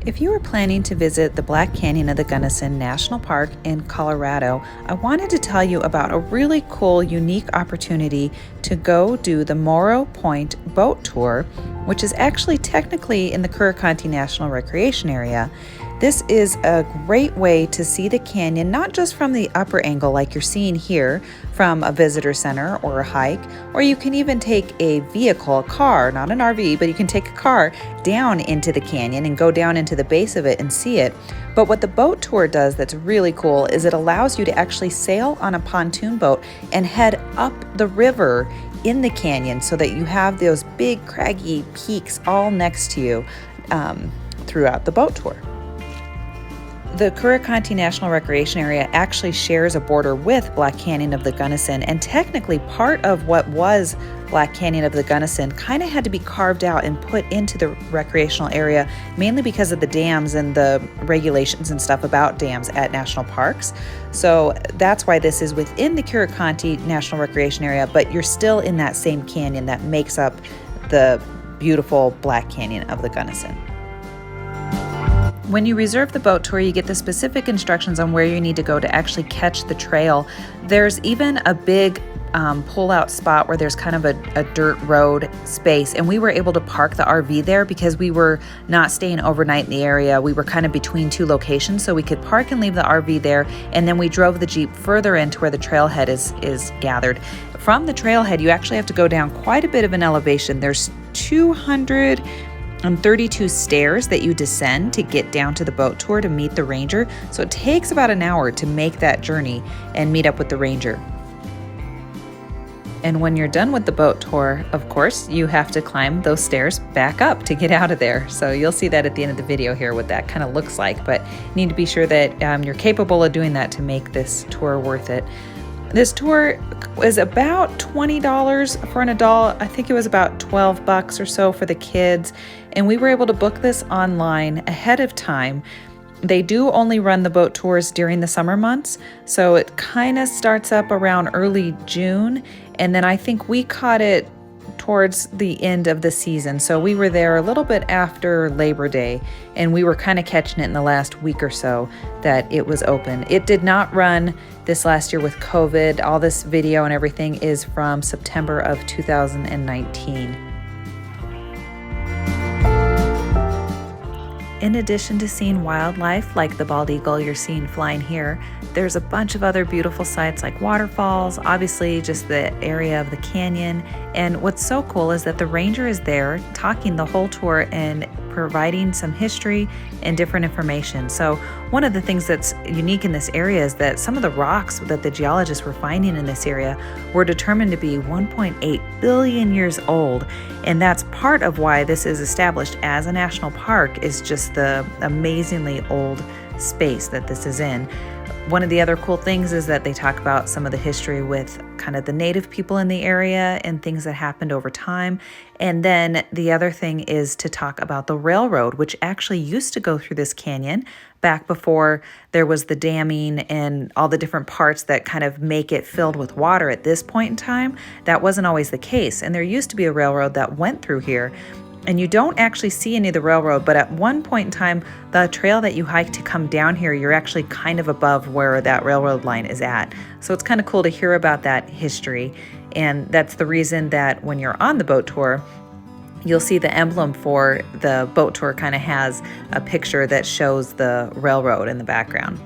If you are planning to visit the Black Canyon of the Gunnison National Park in Colorado, I wanted to tell you about a really cool, unique opportunity to go do the Morrow Point Boat Tour, which is actually technically in the Curecanti National Recreation Area. This is a great way to see the canyon, not just from the upper angle like you're seeing here from a visitor center or a hike, or you can even take a vehicle, a car, not an RV, but you can take a car down into the canyon and go down into the base of it and see it. But what the boat tour does that's really cool is it allows you to actually sail on a pontoon boat and head up the river in the canyon so that you have those big craggy peaks all next to you throughout the boat tour. The Curecanti National Recreation Area actually shares a border with Black Canyon of the Gunnison, and technically part of what was Black Canyon of the Gunnison kind of had to be carved out and put into the recreational area, mainly because of the dams and the regulations and stuff about dams at national parks. So that's why this is within the Curecanti National Recreation Area, but you're still in that same canyon that makes up the beautiful Black Canyon of the Gunnison. When you reserve the boat tour, you get the specific instructions on where you need to go to actually catch the trail. There's even a big pull-out spot where there's kind of a dirt road space, and we were able to park the RV there because we were not staying overnight in the area. We were kind of between two locations, so we could park and leave the RV there, and then we drove the Jeep further into where the trailhead is gathered. From the trailhead, you actually have to go down quite a bit of an elevation. There's 232 stairs that you descend to get down to the boat tour to meet the ranger. So it takes about an hour to make that journey and meet up with the ranger. And when you're done with the boat tour, of course, you have to climb those stairs back up to get out of there. So you'll see that at the end of the video here, what that kind of looks like. But you need to be sure that you're capable of doing that to make this tour worth it. This tour was about $20 for an adult. I think it was about $12 or so for the kids. And we were able to book this online ahead of time. They do only run the boat tours during the summer months. So it kind of starts up around early June. And then I think we caught it towards the end of the season. So we were there a little bit after Labor Day, and we were kind of catching it in the last week or so that it was open. It did not run this last year with COVID. All this video and everything is from September of 2019. In addition to seeing wildlife like the bald eagle you're seeing flying here, there's a bunch of other beautiful sights like waterfalls, obviously just the area of the canyon. And what's so cool is that the ranger is there talking the whole tour and providing some history and different information. So one of the things that's unique in this area is that some of the rocks that the geologists were finding in this area were determined to be 1.8 billion years old. And that's part of why this is established as a national park, is just the amazingly old space that this is in. One of the other cool things is that they talk about some of the history with kind of the native people in the area and things that happened over time. And then the other thing is to talk about the railroad, which actually used to go through this canyon back before there was the damming and all the different parts that kind of make it filled with water at this point in time. That wasn't always the case. And there used to be a railroad that went through here. And you don't actually see any of the railroad, but at one point in time, the trail that you hike to come down here, you're actually kind of above where that railroad line is at. So it's kind of cool to hear about that history. And that's the reason that when you're on the boat tour, you'll see the emblem for the boat tour kind of has a picture that shows the railroad in the background.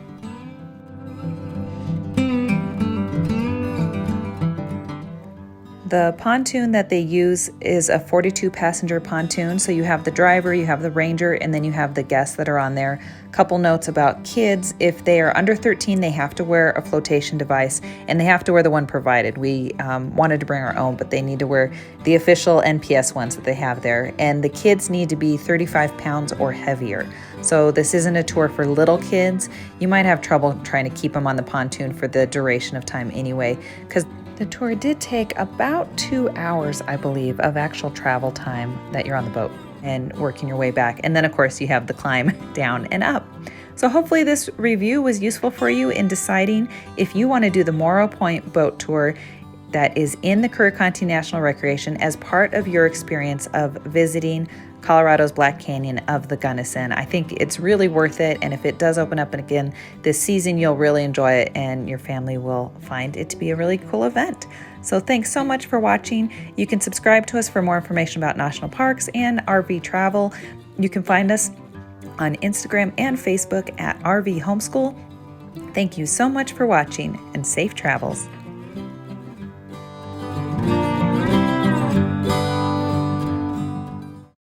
The pontoon that they use is a 42-passenger pontoon. So you have the driver, you have the ranger, and then you have the guests that are on there. Couple notes about kids. If they are under 13, they have to wear a flotation device, and they have to wear the one provided. We wanted to bring our own, but they need to wear the official NPS ones that they have there. And the kids need to be 35 pounds or heavier. So this isn't a tour for little kids. You might have trouble trying to keep them on the pontoon for the duration of time anyway, because the tour did take about 2 hours, I believe, of actual travel time that you're on the boat and working your way back. And then, of course, you have the climb down and up. So hopefully this review was useful for you in deciding if you want to do the Morrow Point Boat Tour that is in the Curecanti National Recreation as part of your experience of visiting Colorado's Black Canyon of the Gunnison. I think it's really worth it, and if it does open up again this season, you'll really enjoy it and your family will find it to be a really cool event. So thanks so much for watching. You can subscribe to us for more information about national parks and RV travel. You can find us on Instagram and Facebook at RV Homeschool. Thank you so much for watching, and safe travels.